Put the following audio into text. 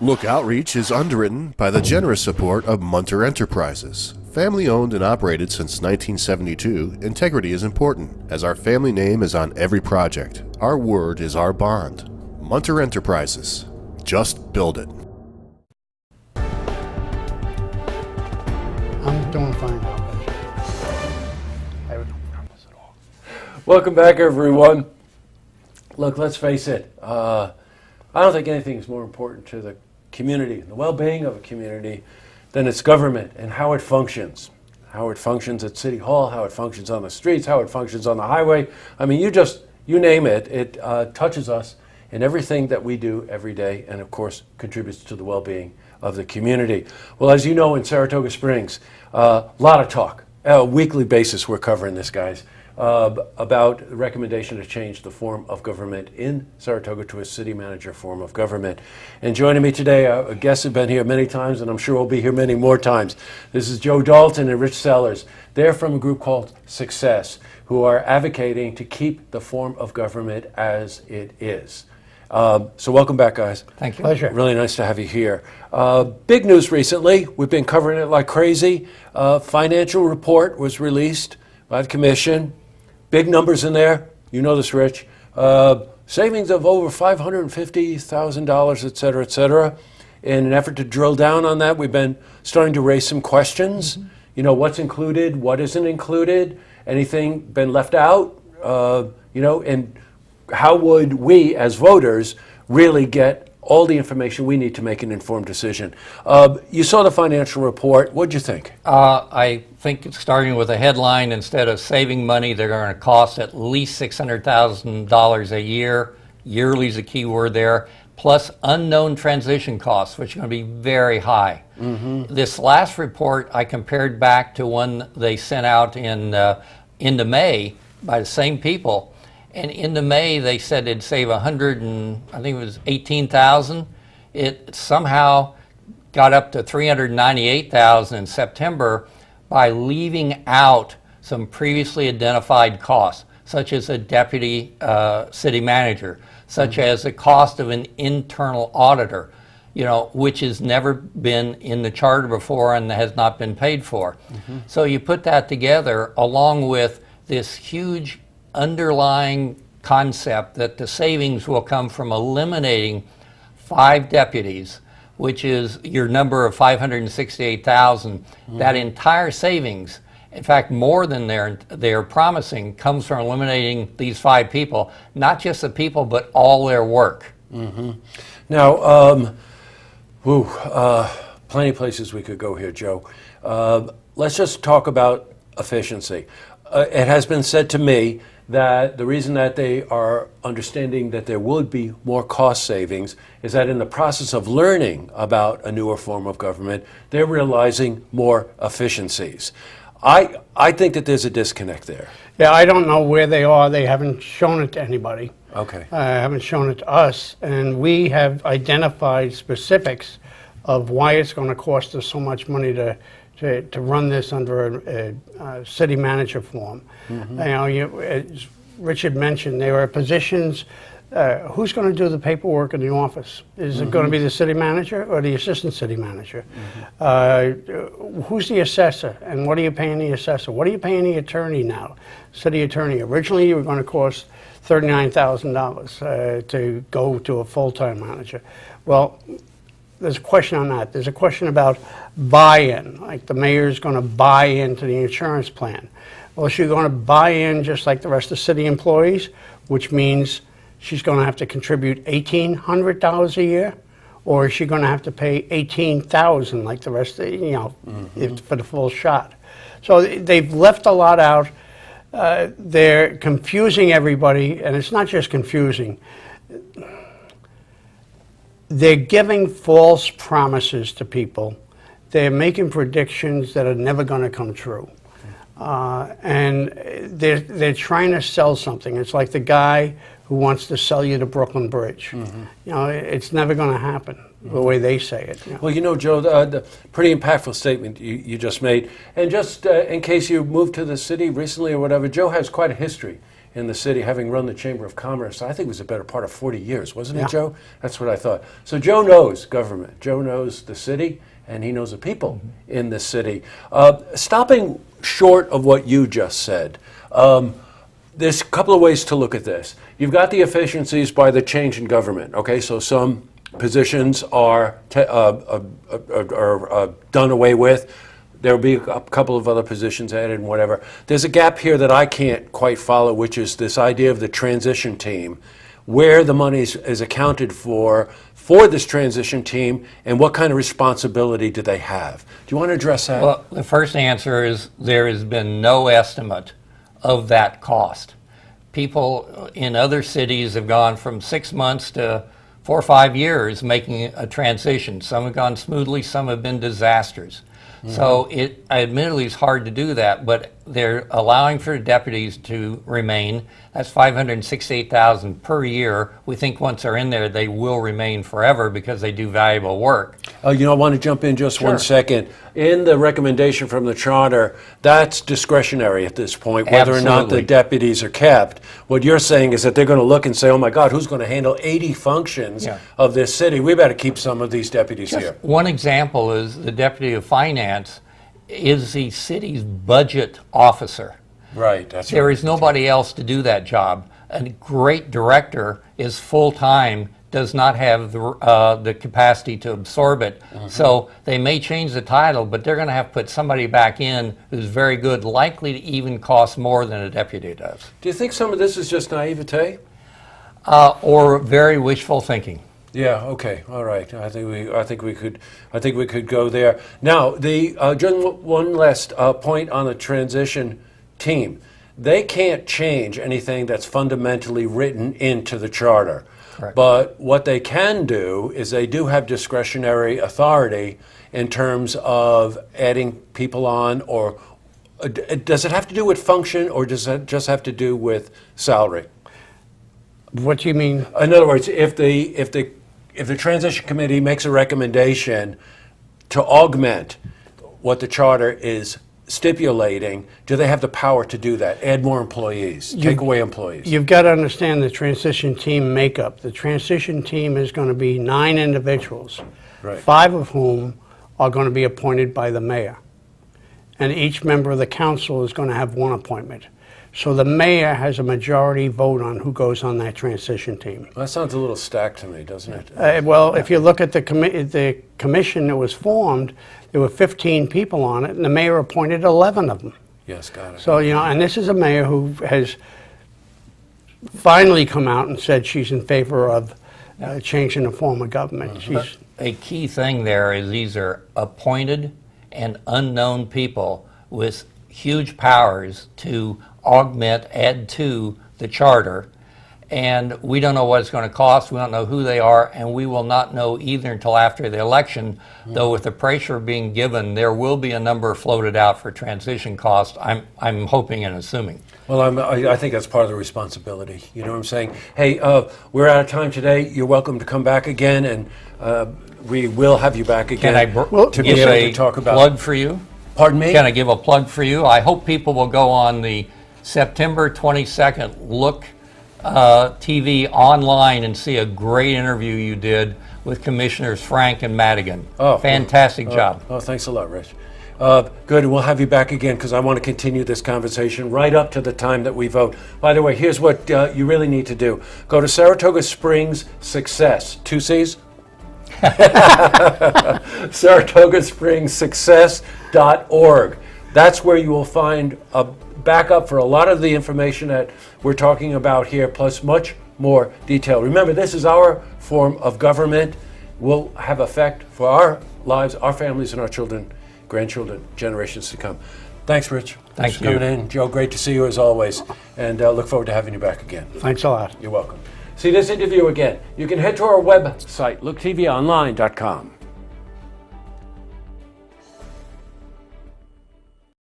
Look Outreach is underwritten by the generous support of Munter Enterprises. Family owned and operated since 1972, integrity is important, as our family name is on every project. Our word is our bond. Munter Enterprises. Just build it. I'm doing fine now. I have no problems at all. Welcome back, everyone. Look, let's face it. I don't think anything is more important to the community, the well-being of a community, than its government and how it functions. How it functions at City Hall, how it functions on the streets, how it functions on the highway. I mean, you name it, it touches us in everything that we do every day, and of course contributes to the well-being of the community. Well, as you know, in Saratoga Springs, a lot of talk. On a weekly basis we're covering this, guys, about the recommendation to change the form of government in Saratoga to a city manager form of government. And joining me today, our guests have been here many times, and I'm sure will be here many more times. This is Joe Dalton and Rich Sellers. They're from a group called Success, who are advocating to keep the form of government as it is. So welcome back, guys. Thank you. Pleasure. Really nice to have you here. Big news recently. We've been covering it like crazy. Financial report was released by the commission. Big numbers in there. You know this, Rich. Savings of over $550,000, et cetera, et cetera. In an effort to drill down on that, we've been starting to raise some questions. Mm-hmm. You know, what's included, what isn't included, anything been left out, and how would we as voters really get all the information we need to make an informed decision? You saw the financial report. What'd you think? I think starting with a headline, instead of saving money, they're going to cost at least $600,000 a year. Yearly is a key word there. Plus unknown transition costs, which are going to be very high. Mm-hmm. This last report I compared back to one they sent out in into May by the same people. And into May, they said it'd save $18,000. It somehow got up to $398,000 in September by leaving out some previously identified costs, such as a deputy city manager, such as the cost of an internal auditor, which has never been in the charter before and has not been paid for. Mm-hmm. So you put that together along with this huge underlying concept that the savings will come from eliminating 5 deputies, which is your number of 568,000. Mm-hmm. That entire savings, in fact, more than they're promising, comes from eliminating these 5 people, not just the people, but all their work. Mm-hmm. Now, plenty of places we could go here, Joe. Let's just talk about efficiency. It has been said to me that the reason that they are understanding that there would be more cost savings is that in the process of learning about a newer form of government, they're realizing more efficiencies. I think that there's a disconnect there. Yeah, I don't know where they are. They haven't shown it to anybody. Okay. Haven't shown it to us. And we have identified specifics of why it's going to cost us so much money to run this under a city manager form. Mm-hmm. As Richard mentioned, there are positions. Who's going to do the paperwork in the office? Is mm-hmm. it going to be the city manager or the assistant city manager? Mm-hmm. Who's the assessor, and what are you paying the assessor? What are you paying the attorney now? City attorney. Originally, you were going to cost $39,000 to go to a full-time manager. Well, there's a question on that. There's a question about buy-in, like the mayor's going to buy into the insurance plan. Well, she's going to buy in just like the rest of city employees, which means she's going to have to contribute $1,800 a year, or is she going to have to pay $18,000 like the rest of, mm-hmm. for the full shot? So they've left a lot out. They're confusing everybody, and it's not just confusing. They're giving false promises to people. They're making predictions that are never going to come true. And they're trying to sell something. It's like the guy who wants to sell you the Brooklyn Bridge. Mm-hmm. It's never going to happen mm-hmm. the way they say it. Well, Joe, the pretty impactful statement you just made. And just in case you moved to the city recently or whatever, Joe has quite a history in the city, having run the Chamber of Commerce, I think it was a better part of 40 years, wasn't it, Joe? That's what I thought. So Joe knows government. Joe knows the city, and he knows the people in the city. Stopping short of what you just said, there's a couple of ways to look at this. You've got the efficiencies by the change in government. Okay, so some positions are done away with. There will be a couple of other positions added and whatever. There's a gap here that I can't quite follow, which is this idea of the transition team, where the money is accounted for this transition team, and what kind of responsibility do they have? Do you want to address that? Well, the first answer is there has been no estimate of that cost. People in other cities have gone from 6 months to 4 or 5 years making a transition. Some have gone smoothly, some have been disasters. So it admittedly is hard to do that, but they're allowing for deputies to remain. That's $568,000 per year. We think once they're in there, they will remain forever because they do valuable work. I want to jump in just 1 second. In the recommendation from the charter, that's discretionary at this point, whether or not the Absolutely. deputies are kept. What you're saying is that they're going to look and say, oh my God, who's going to handle 80 functions of this city? We better keep some of these deputies here. One example is the deputy of finance is the city's budget officer. Right, that's There right. is nobody else to do that job. A great director is full-time, does not have the capacity to absorb it. So they may change the title, but they're going to have to put somebody back in who's very good, likely to even cost more than a deputy does. Do you think some of this is just naivete? Or very wishful thinking. Yeah. Okay. All right. I think we could go there. Now, just one last point on the transition team. They can't change anything that's fundamentally written into the charter. Correct. But what they can do is they do have discretionary authority in terms of adding people on, or does it have to do with function, or does it just have to do with salary? What do you mean? In other words, if the transition committee makes a recommendation to augment what the charter is stipulating, do they have the power to do that? Add more employees, take away employees? You've got to understand the transition team makeup. The transition team is going to be 9 individuals, Right. 5 of whom are going to be appointed by the mayor. And each member of the council is going to have 1 appointment. So the mayor has a majority vote on who goes on that transition team. That sounds a little stacked to me, doesn't it? Well, if you look at the commission that was formed, there were 15 people on it, and the mayor appointed 11 of them. Yes, got it. So, and this is a mayor who has finally come out and said she's in favor of changing the form of government. She's A key thing there is these are appointed and unknown people with huge powers to augment, add to the charter. And we don't know what it's going to cost, we don't know who they are, and we will not know either until after the election, though with the pressure being given, there will be a number floated out for transition costs, I'm hoping and assuming. Well, I think that's part of the responsibility. You know what I'm saying? Hey, we're out of time today. You're welcome to come back again, and we will have you back again Can I to be give able a to talk about. plug for you? Pardon me? Can I give a plug for you? I hope people will go on the September 22nd Look TV online and see a great interview you did with Commissioners Frank and Madigan. Oh, fantastic job. Oh, thanks a lot, Rich. Good, we'll have you back again because I want to continue this conversation right up to the time that we vote. By the way, here's what you really need to do. Go to Saratoga Springs Success, 2 C's? Saratoga Springs Success.org. That's where you will find a backup for a lot of the information that we're talking about here, plus much more detail. Remember, this is our form of government. Will have effect for our lives, our families, and our children, grandchildren, generations to come. Thanks, Rich. Thanks for coming in. Joe, great to see you as always, and look forward to having you back again. Thanks a lot. You're welcome. See this interview again. You can head to our website, looktvonline.com.